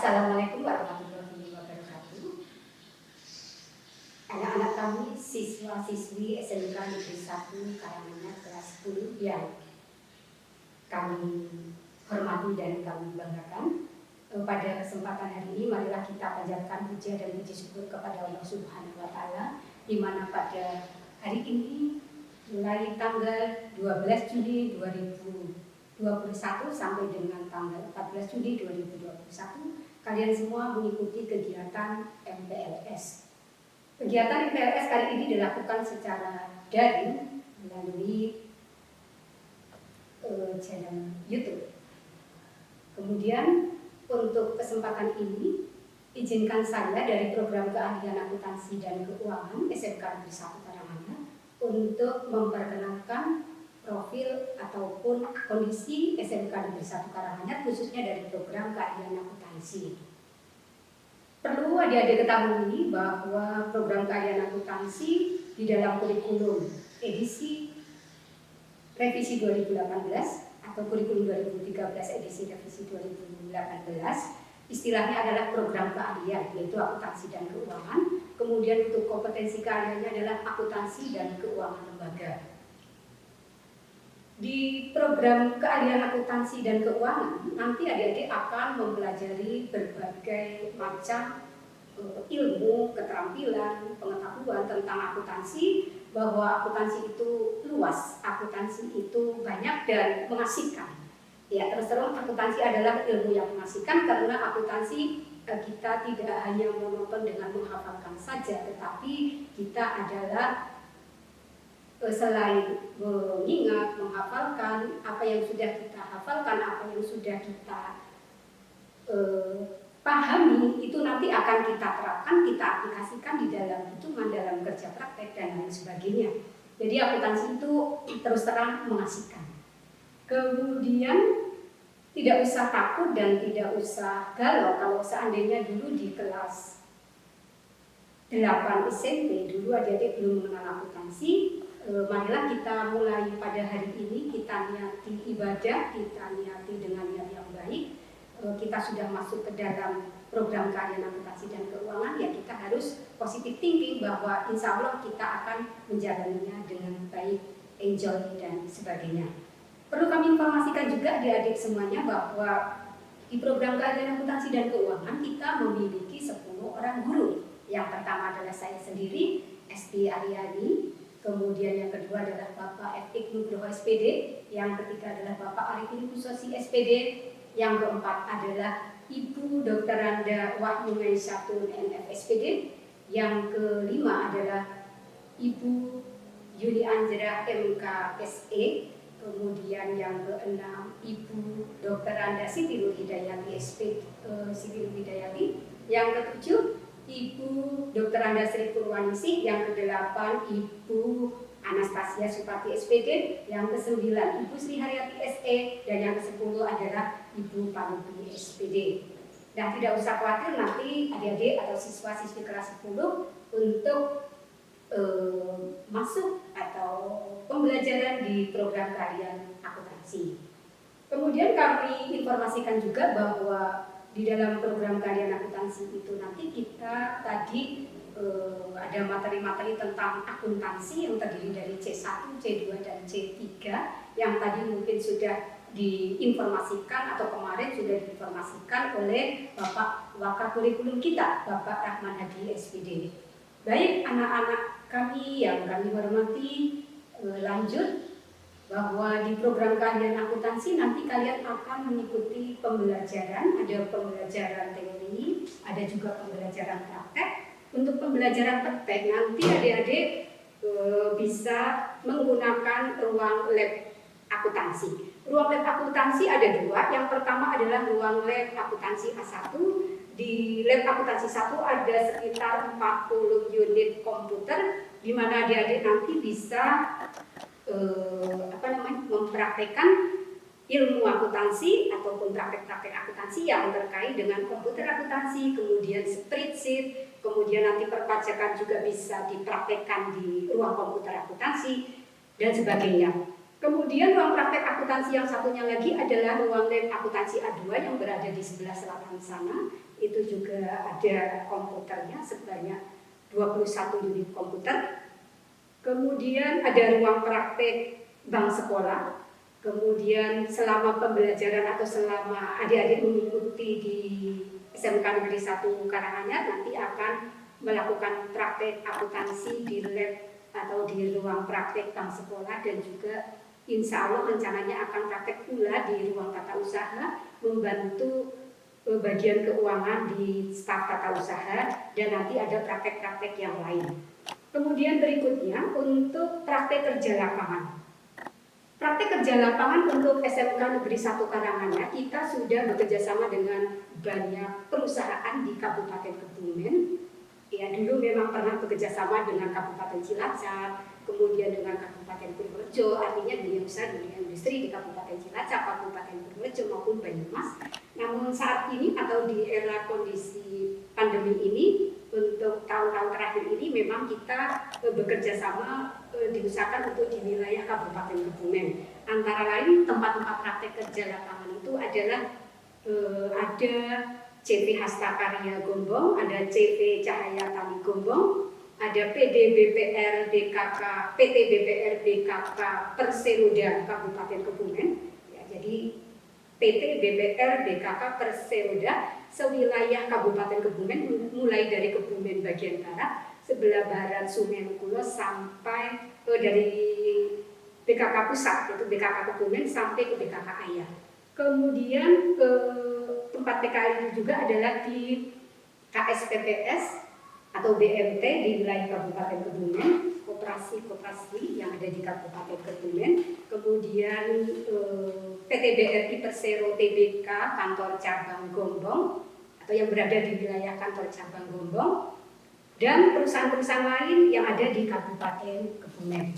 Assalamualaikum warahmatullahi wabarakatuh. Anak-anak kami, siswa-siswi SMK Negeri 1 Karanganyar kelas 10 yang kami hormati dan kami banggakan. Pada kesempatan hari ini, marilah kita panjatkan puja dan puji syukur kepada Allah Subhanahu wa Ta'ala, di mana pada hari ini mulai tanggal 12 Juli 2021 sampai dengan tanggal 14 Juli 2021 kalian semua mengikuti kegiatan MPLS. Kegiatan MPLS kali ini dilakukan secara daring melalui channel YouTube. Kemudian untuk kesempatan ini izinkan saya dari program keahlian akuntansi dan keuangan SMK Negeri 1 Karanganyar untuk memperkenalkan profil ataupun kondisi SMK Negeri 1 Karanganyar khususnya dari program keahlian akuntansi. Perlu adik-adik ketahui bahwa program keahlian akuntansi di dalam kurikulum edisi revisi 2018 atau kurikulum 2013 edisi revisi 2018 istilahnya adalah program keahlian, yaitu akuntansi dan keuangan. Kemudian untuk kompetensi keahliannya adalah akuntansi dan keuangan lembaga. Di program keahlian akuntansi dan keuangan, nanti adik-adik akan mempelajari berbagai macam ilmu, keterampilan, pengetahuan tentang akuntansi, bahwa akuntansi itu luas, akuntansi itu banyak dan mengasihkan. Ya, terus terang akuntansi adalah ilmu yang mengasihkan karena akuntansi kita tidak hanya monoton dengan menghafalkan saja, tetapi kita adalah selain mengingat, menghafalkan apa yang sudah kita hafalkan, apa yang sudah kita pahami, itu nanti akan kita terapkan, kita aplikasikan di dalam hitungan, dalam kerja praktek dan lain sebagainya. Jadi akuntansi itu terus terang mengasihkan. Kemudian tidak usah takut dan tidak usah galau kalau seandainya dulu di kelas 8 SMP dulu adik-adik belum mengenal akuntansi. Marilah kita mulai pada hari ini, kita niati ibadah, kita niati dengan niat yang baik. Kita sudah masuk ke dalam program keahlian akuntansi dan keuangan, ya kita harus positive thinking bahwa insya Allah kita akan menjalaninya dengan baik, enjoy dan sebagainya. Perlu kami informasikan juga adik-adik semuanya bahwa di program keahlian akuntansi dan keuangan kita memiliki 10 orang guru. Yang pertama adalah saya sendiri, Esti Aryani. Kemudian yang kedua adalah Bapak F. Nugroho SPD, yang ketiga adalah Bapak Arifin Kusosi SPD, yang keempat adalah Ibu Dr. Randa Wahyu Maisatun NF SPD, yang kelima adalah Ibu Yuni Anjera MK SE, kemudian yang keenam Ibu Dr. Randa Siti Nur Hidayati SP Siti Nur Hidayati, yang ketujuh Ibu Dr. Randa Sri Purwaningsih, yang kedelapan Ibu Anastasia Supati SPD, yang kesembilan Ibu Sri Haryati SE, dan yang ke-10 adalah Ibu Panupi SPD. Dan tidak usah khawatir nanti adik-adik atau siswa-siswi kelas 10 untuk masuk atau pembelajaran di program keahlian akuntansi. Kemudian kami informasikan juga bahwa di dalam program keahlian akuntansi itu nanti kita tadi ada materi-materi tentang akuntansi yang terdiri dari C1, C2, dan C3 yang tadi mungkin sudah diinformasikan atau kemarin sudah diinformasikan oleh Bapak Wakil Kurikulum kita, Bapak Rahman Hadi SPD. Baik anak-anak kami yang kami hormati, lanjut bahwa di program keahlian akuntansi nanti kalian akan mengikuti pembelajaran, ada pembelajaran teori, ada juga pembelajaran praktek. Untuk pembelajaran praktek nanti adik-adik bisa menggunakan ruang lab akuntansi. Ruang lab akuntansi ada dua, yang pertama adalah ruang lab akuntansi A1. Di lab akuntansi 1 ada sekitar 40 unit komputer, di mana adik-adik nanti bisa mempraktekkan ilmu akuntansi ataupun praktek-praktek akuntansi yang terkait dengan komputer akuntansi, kemudian spreadsheet, kemudian nanti perpajakan juga bisa dipraktekkan di ruang komputer akuntansi dan sebagainya. Kemudian ruang praktek akuntansi yang satunya lagi adalah ruang lab akuntansi A2 yang berada di sebelah selatan sana, itu juga ada komputernya sebanyak 21 unit komputer. Kemudian ada ruang praktek bank sekolah. Kemudian selama pembelajaran atau selama adik-adik mengikuti di SMK Negeri 1 Karanganyar nanti akan melakukan praktek akuntansi di lab atau di ruang praktek bank sekolah, dan juga insya Allah rencananya akan praktek pula di ruang tata usaha membantu bagian keuangan di staf tata usaha, dan nanti ada praktek-praktek yang lain. Kemudian berikutnya untuk praktek kerja lapangan. Praktek kerja lapangan untuk SMK Negeri 1 Karanganyar kita sudah bekerjasama dengan banyak perusahaan di Kabupaten Kebumen. Ya, dulu memang pernah bekerjasama dengan Kabupaten Cilacap, kemudian dengan Kabupaten Purworejo, artinya dunia usaha, dunia industri di Kabupaten Cilacap, Kabupaten Purworejo maupun Banyumas. Namun saat ini atau di era kondisi pandemi ini, untuk tahun-tahun terakhir ini memang kita bekerja sama diusahakan untuk di wilayah Kabupaten Kebumen. Antara lain tempat-tempat praktek kerja lapangan itu adalah ada CV Hasta Karya Gombong, ada CV Cahaya Tani Gombong, ada PT BPR DKK Perseroda Kabupaten Kebumen. Ya, jadi PT BPR DKK Perseroda sewilayah Kabupaten Kebumen, mulai dari Kebumen bagian barat, sebelah barat Sungai Lukulo sampai dari BKK Pusat, yaitu BKK Kebumen sampai ke BKK Ayah. Kemudian tempat PKL itu juga adalah di KSPPS atau BMT di wilayah Kabupaten Kebumen, koperasi-koperasi yang ada di Kabupaten Kebumen. Kemudian PT BRI Persero Tbk kantor cabang Gombong atau yang berada di wilayah kantor cabang Gombong, dan perusahaan-perusahaan lain yang ada di Kabupaten Kebumen.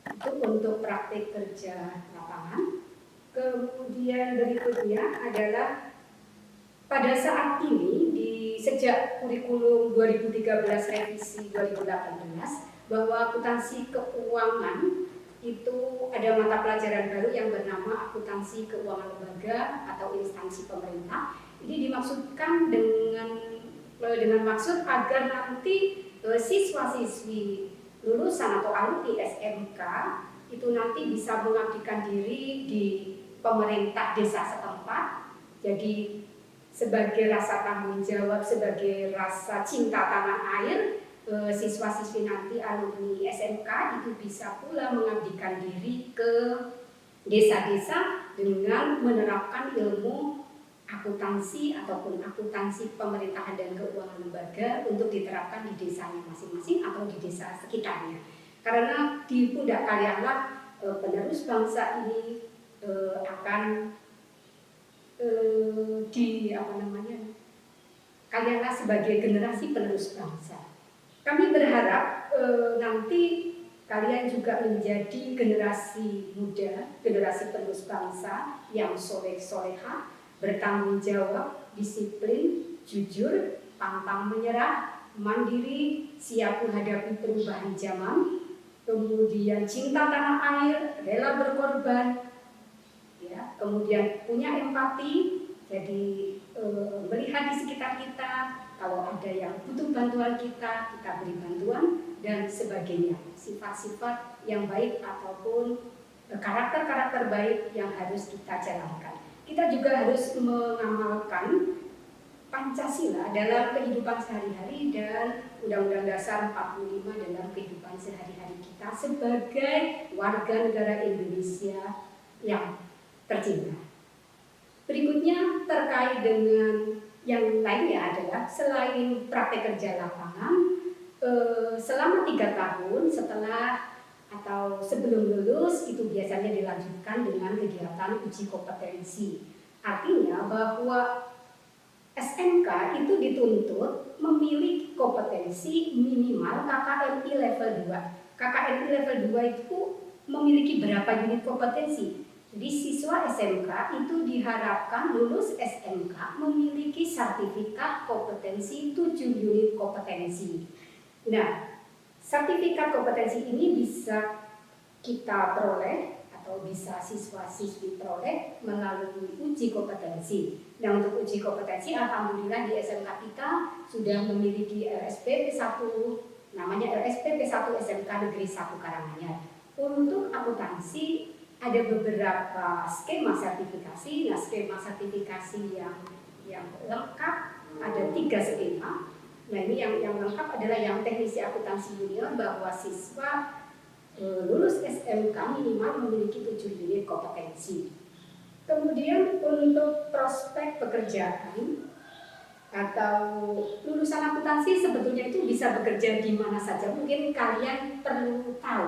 Itu untuk praktik kerja lapangan. Kemudian berikutnya adalah pada saat ini sejak kurikulum 2013 revisi 2018 bahwa akuntansi keuangan itu ada mata pelajaran baru yang bernama akuntansi keuangan lembaga atau instansi pemerintah. Ini dimaksudkan dengan maksud agar nanti siswa-siswi lulusan atau alumni SMK itu nanti bisa mengabdikan diri di pemerintah desa setempat. Jadi sebagai rasa tanggung jawab, sebagai rasa cinta tanah air, siswa-siswi nanti alumni SMK itu bisa pula mengabdikan diri ke desa-desa dengan menerapkan ilmu akuntansi ataupun akuntansi pemerintahan dan keuangan lembaga untuk diterapkan di desanya masing-masing atau di desa sekitarnya. Karena di pundak kalianlah penerus bangsa ini akan kalianlah sebagai generasi penerus bangsa. Kami berharap nanti kalian juga menjadi generasi muda, generasi penerus bangsa yang soleh-solehah, bertanggung jawab, disiplin, jujur, pantang menyerah, mandiri, siap menghadapi perubahan zaman, kemudian cinta tanah air, rela berkorban, ya, kemudian punya empati, jadi melihat di sekitar kita, kalau ada yang butuh bantuan kita beri bantuan, dan sebagainya. Sifat-sifat yang baik ataupun karakter-karakter baik yang harus kita jalankan. Kita juga harus mengamalkan Pancasila dalam kehidupan sehari-hari dan Undang-Undang Dasar 45 dalam kehidupan sehari-hari kita sebagai warga negara Indonesia yang tercinta. Berikutnya terkait dengan yang lainnya adalah selain praktek kerja lapangan, selama 3 tahun setelah atau sebelum lulus itu biasanya dilanjutkan dengan kegiatan uji kompetensi. Artinya bahwa SMK itu dituntut memiliki kompetensi minimal KKMI level 2. KKMI level 2 itu memiliki berapa unit kompetensi? Jadi siswa SMK itu diharapkan lulus SMK memiliki sertifikat kompetensi 7 unit kompetensi. Nah, sertifikat kompetensi ini bisa kita peroleh atau bisa siswa-siswi peroleh melalui uji kompetensi. Nah, untuk uji kompetensi, alhamdulillah di SMK kita sudah memiliki LSPP 1, namanya LSPP 1 SMK Negeri 1 Karanganyar. Untuk akuntansi ada beberapa skema sertifikasi. Nah, skema sertifikasi yang lengkap ada 3 skema. Nah, ini yang lengkap adalah yang teknisi akuntansi junior, bahwa siswa lulus SMK minimal memiliki 7 unit kompetensi. Kemudian untuk prospek pekerjaan atau lulusan akuntansi sebetulnya itu bisa bekerja di mana saja. Mungkin kalian perlu tahu